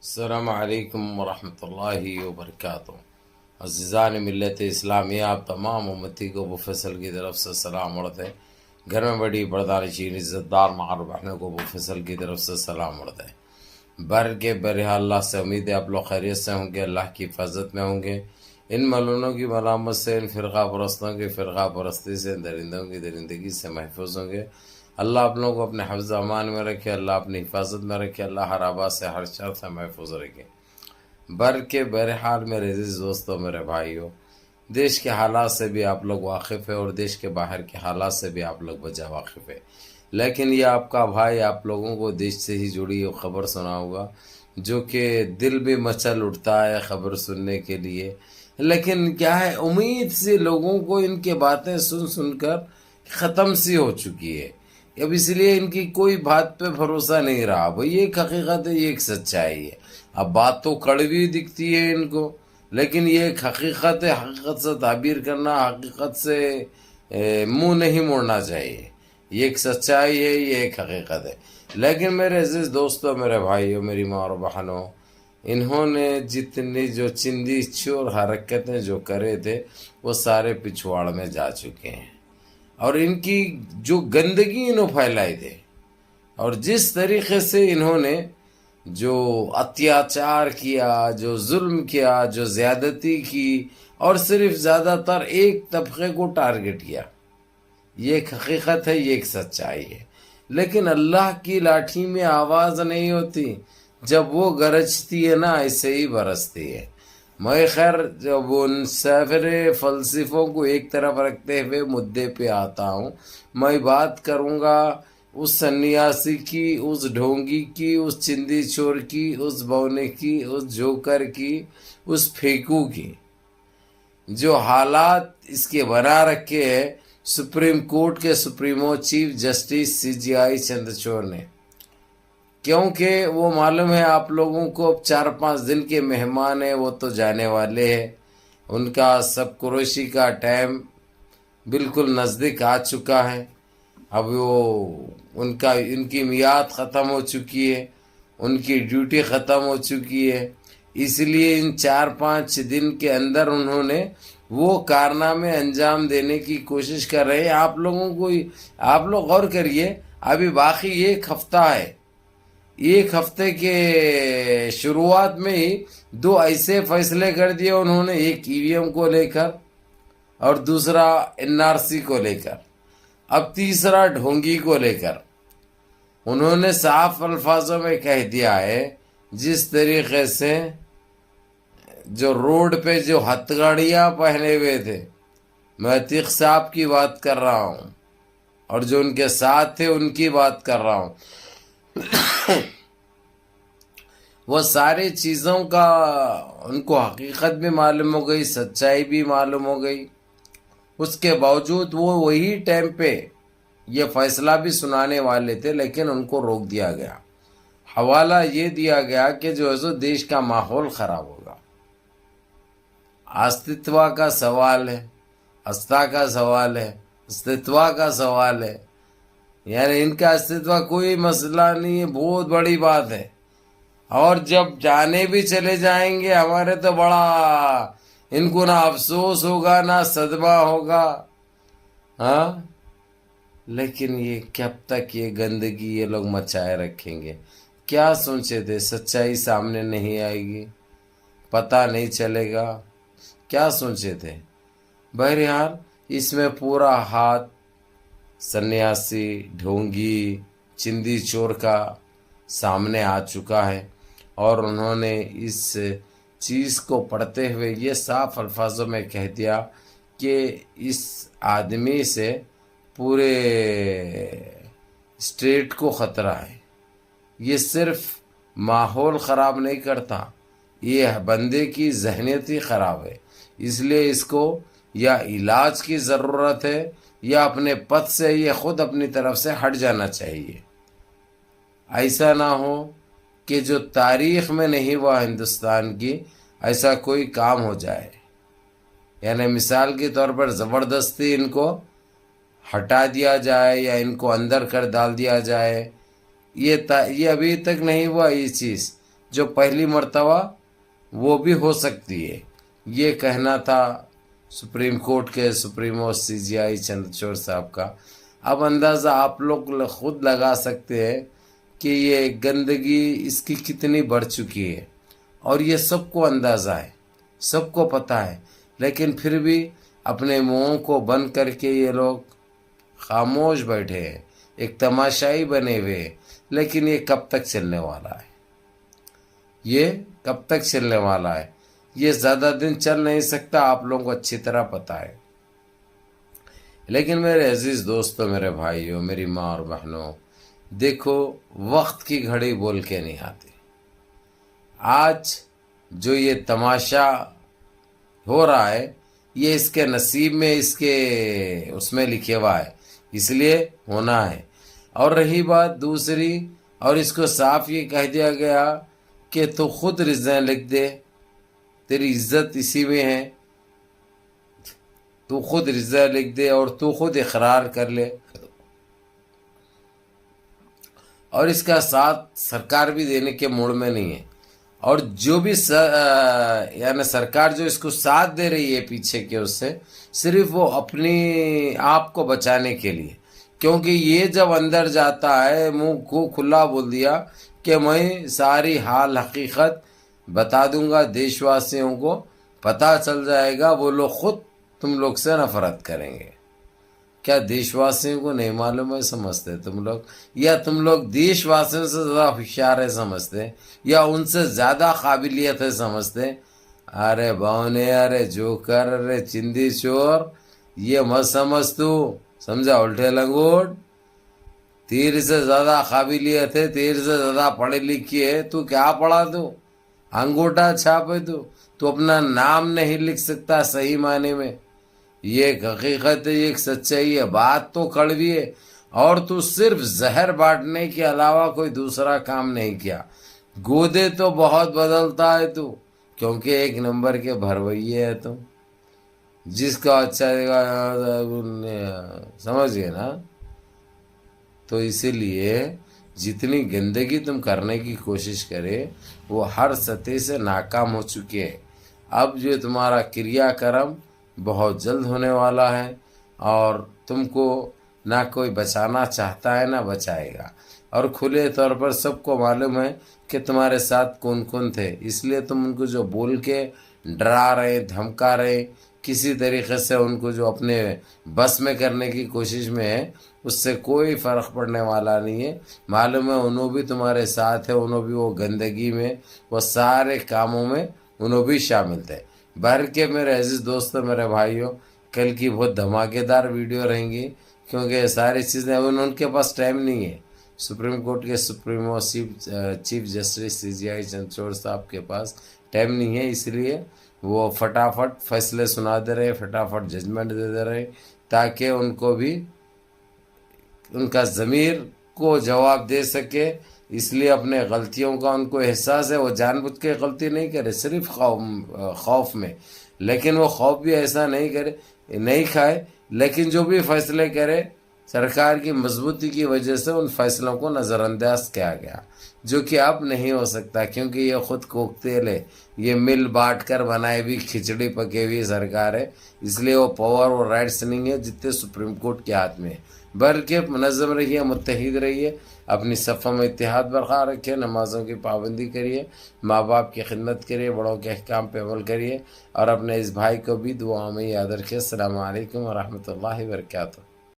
अस्सलामु अलैकुम वरहमतुल्लाहि वबरकातुहू। अज़ीज़ान मिल्लत इस्लामिया, आप तमाम उम्मती को अबू फैसल की तरफ से सलाम उड़ते हैं। घर में बड़ी बरदानशीन इज़्ज़तदार मार बहनों को अबू फैसल की तरफ से सलाम उड़ते हैं। बर के बरहा अल्लाह से उम्मीद है आप लोग खैरियत से होंगे, अल्लाह की हिफाजत में होंगे। इन मलूनों की मलामत से, इन फ़िरका परस्तों की फ़िरका परस्ती से, दरिंदों की दरिंदगी से महफूज होंगे। अल्लाह आप लोगों को अपने हिफ्ज़ अमान में रखे, अल्लाह अपनी हिफाजत में रखे, अल्लाह हर आबाद से हर शर से महफूज रखे। बर के बहरहाल मेरे अज़ीज़ दोस्तों, मेरे भाइयों, देश के हालात से भी आप लोग वाकिफ़ है और देश के बाहर के हालात से भी आप लोग बजा वाकिफ़ है। लेकिन ये आपका भाई आप लोगों को देश से ही जुड़ी हुई खबर सुनाऊंगा, जो कि दिल भी मचल उठता है खबर सुनने के लिए। लेकिन क्या है, उम्मीद से लोगों को इनके बातें सुन सुनकर ख़त्म सी हो चुकी है। अब इसलिए इनकी कोई बात पे भरोसा नहीं रहा। भाई ये एक हकीकत है, ये एक सच्चाई है। अब बात तो कड़वी दिखती है इनको, लेकिन ये एक हकीकत है। हकीकत से ताबीर करना, हकीकत से मुंह नहीं मोड़ना चाहिए। ये एक सच्चाई है, ये एक हकीकत है। लेकिन मेरे अजीज दोस्तों, मेरे भाइयों, मेरी माँ और बहनों, इन्होंने जितनी जो चिंदी चोर हरकतें जो करे थे, वो सारे पिछवाड़ में जा चुके हैं। और इनकी जो गंदगी इन्होंने फैलाई थे, और जिस तरीके से इन्होंने जो अत्याचार किया, जो जुल्म किया, जो ज़्यादती की, और सिर्फ ज़्यादातर एक तबके को टारगेट किया, ये एक हकीकत है, ये एक सच्चाई है। लेकिन अल्लाह की लाठी में आवाज़ नहीं होती, जब वो गरजती है ना, ऐसे ही बरसती है। मैं खैर जब उन सारे फ़लसफ़ों को एक तरफ रखते हुए मुद्दे पे आता हूँ, मैं बात करूँगा उस सन्यासी की, उस ढोंगी की, उस चिंदी चोर की, उस बौने की, उस जोकर की, उस फेंकू की, जो हालात इसके बना रखे हैं सुप्रीम कोर्ट के supremo chief justice CGI Chandrachud ने। क्योंकि वो मालूम है आप लोगों को, अब 4-5 दिन के मेहमान हैं, वो तो जाने वाले हैं। उनका सब कुरैशी का टाइम बिल्कुल नज़दीक आ चुका है। अब वो उनका इनकी मियाद ख़त्म हो चुकी है, उनकी ड्यूटी ख़त्म हो चुकी है। इसलिए इन 4-5 दिन के अंदर उन्होंने वो कारनामे अंजाम देने की कोशिश कर रहे हैं। आप लोगों को, आप लोग गौर करिए, अभी बाकी एक हफ्ता है। एक हफ्ते के शुरुआत में ही 2 ऐसे फैसले कर दिए उन्होंने, एक ईवीएम को लेकर और दूसरा एनआरसी को लेकर, अब तीसरा ढोंगी को लेकर। उन्होंने साफ अल्फाजों में कह दिया है, जिस तरीके से जो रोड पे जो हथकड़ियाँ पहने हुए थे, मैं अतीक साहब की बात कर रहा हूँ, और जो उनके साथ थे उनकी बात कर रहा हूँ, वो सारी चीज़ों का उनको हकीकत भी मालूम हो गई, सच्चाई भी मालूम हो गई। उसके बावजूद वो वही टाइम पे ये फैसला भी सुनाने वाले थे, लेकिन उनको रोक दिया गया। हवाला ये दिया गया कि जो है सो देश का माहौल ख़राब होगा। अस्तित्व का सवाल है, आस्था का सवाल है, अस्तित्व का सवाल है। यानी इनका अस्तित्व कोई मसला नहीं है, बहुत बड़ी बात है। और जब जाने भी चले जाएंगे हमारे, तो बड़ा इनको ना अफसोस होगा ना सदमा होगा। हाँ, लेकिन ये कब तक ये गंदगी ये लोग मचाए रखेंगे? क्या सोचे थे? सच्चाई सामने नहीं आएगी, पता नहीं चलेगा, क्या सोचे थे? बहरहाल इसमें पूरा हाथ सन्यासी, ढोंगी, चिंदी चोर का सामने आ चुका है। और उन्होंने इस चीज़ को पढ़ते हुए ये साफ अल्फाजों में कह दिया कि इस आदमी से पूरे स्टेट को ख़तरा है। ये सिर्फ माहौल ख़राब नहीं करता, ये बंदे की जहनियत ही ख़राब है। इसलिए इसको या इलाज की ज़रूरत है, या अपने पद से ये ख़ुद अपनी तरफ से हट जाना चाहिए। ऐसा ना हो कि जो तारीख़ में नहीं हुआ हिंदुस्तान की, ऐसा कोई काम हो जाए। यानी मिसाल के तौर पर ज़बरदस्ती इनको हटा दिया जाए या इनको अंदर कर डाल दिया जाए। ये अभी तक नहीं हुआ ये चीज़। जो पहली मर्तबा वो भी हो सकती है। ये कहना था सुप्रीम कोर्ट के सुप्रीमो CJI चंद्रचूड़ साहब का। अब अंदाज़ा आप लोग खुद लगा सकते हैं कि ये गंदगी इसकी कितनी बढ़ चुकी है, और ये सबको अंदाज़ा है, सबको पता है, लेकिन फिर भी अपने मुंहों को बंद करके ये लोग खामोश बैठे हैं, एक तमाशाई बने हुए हैं। लेकिन ये कब तक चलने वाला है? ये कब तक चलने वाला है? ये ज़्यादा दिन चल नहीं सकता, आप लोगों को अच्छी तरह पता है। लेकिन मेरे अजीज़ दोस्तों, मेरे भाइयों, मेरी माँ और बहनों, देखो, वक्त की घड़ी बोल के नहीं आती। आज जो ये तमाशा हो रहा है, ये इसके नसीब में, इसके उसमें लिखे हुआ है, इसलिए होना है। और रही बात दूसरी, और इसको साफ ये कह दिया गया कि तू खुद रिज़ाइन लिख दे, तेरी इज्जत इसी में है, तू खुद रिज़ाइन लिख दे और तू खुद इकरार कर ले। और इसका साथ सरकार भी देने के मूड में नहीं है। और जो भी यानी सरकार जो इसको साथ दे रही है पीछे के, उससे सिर्फ वो अपनी आप को बचाने के लिए, क्योंकि ये जब अंदर जाता है, मुंह को खुला बोल दिया कि मैं सारी हाल हकीकत बता दूंगा, देशवासियों को पता चल जाएगा, वो लोग खुद तुम लोग से नफरत करेंगे। क्या देशवासियों को नहीं मालूम है समझते तुम लोग? या तुम लोग देशवासियों से ज़्यादा होशियार है समझते, या उनसे ज़्यादा काबिलियत है समझते? अरे बौने, अरे जोकर, अरे चिंदी चोर, ये मत समझ तू, समझा? उल्टे लंगोट, तेरे से ज़्यादा काबिलियत है, तेरे से ज़्यादा पढ़ी लिखी है, तू क्या पढ़ा? तू अंगूठा छाप है, तू अपना नाम नहीं लिख सकता सही मायने में। ये एक हकीकत है, ये एक सच्चाई है, बात तो कड़वी है। और तू सिर्फ जहर बांटने के अलावा कोई दूसरा काम नहीं किया। गोदे तो बहुत बदलता है तू, क्योंकि एक नंबर के भरवैये है तू, जिसका अच्छा समझ गए ना? तो इसीलिए जितनी गंदगी तुम करने की कोशिश करे, वो हर सतह से नाकाम हो चुके हैं। अब जो तुम्हारा क्रियाक्रम बहुत जल्द होने वाला है, और तुमको ना कोई बचाना चाहता है ना बचाएगा। और खुले तौर पर सबको मालूम है कि तुम्हारे साथ कौन कौन थे, इसलिए तुम उनको जो बोल के डरा रहे, धमका रहे, किसी तरीके से उनको जो अपने बस में करने की कोशिश में है, उससे कोई फ़र्क पड़ने वाला नहीं है। मालूम है उन्हों भी तुम्हारे साथ है, उन्हों भी वो गंदगी में, वो सारे कामों में उन्हों भी शामिल थे। भर के मेरे अजीज़ दोस्तों, मेरे भाइयों, कल की बहुत धमाकेदार वीडियो रहेंगी, क्योंकि सारी चीज़ें उनके पास टाइम नहीं है। सुप्रीम कोर्ट के supremo chief justice CJI Chandrachud साहब के पास टाइम नहीं है, इसलिए वो फटाफट फैसले सुना दे रहे, फटाफट जजमेंट दे रहे, ताकि उनको भी उनका ज़मीर को जवाब दे सके। इसलिए अपने गलतियों का उनको एहसास है, वो जानबूझ के गलती नहीं करे, सिर्फ खौफ में। लेकिन वो खौफ भी ऐसा नहीं करे, नहीं खाए, लेकिन जो भी फैसले करे, सरकार की मजबूती की वजह से उन फैसलों को नज़रअंदाज किया गया, जो कि अब नहीं हो सकता, क्योंकि ये खुद कोकतेल है, ये मिल बांट कर बनाई हुई खिचड़ी पकी हुई सरकार है। इसलिए वो पावर और राइट्स नहीं है जितने सुप्रीम कोर्ट के हाथ में है। बल्कि मुनज़्ज़म रहिए, मुत्तहिद रहिए, अपनी सफ़ों में इत्तेहाद बरकरार रखिए, नमाज़ों की पाबंदी करिए, माँ बाप की खिदमत करिए, बड़ों के अहकाम पे अमल करिए, और अपने इस भाई को भी दुआ में याद रखिए। अस्सलामु अलैकुम व रहमतुल्लाहि व बरकातुहू।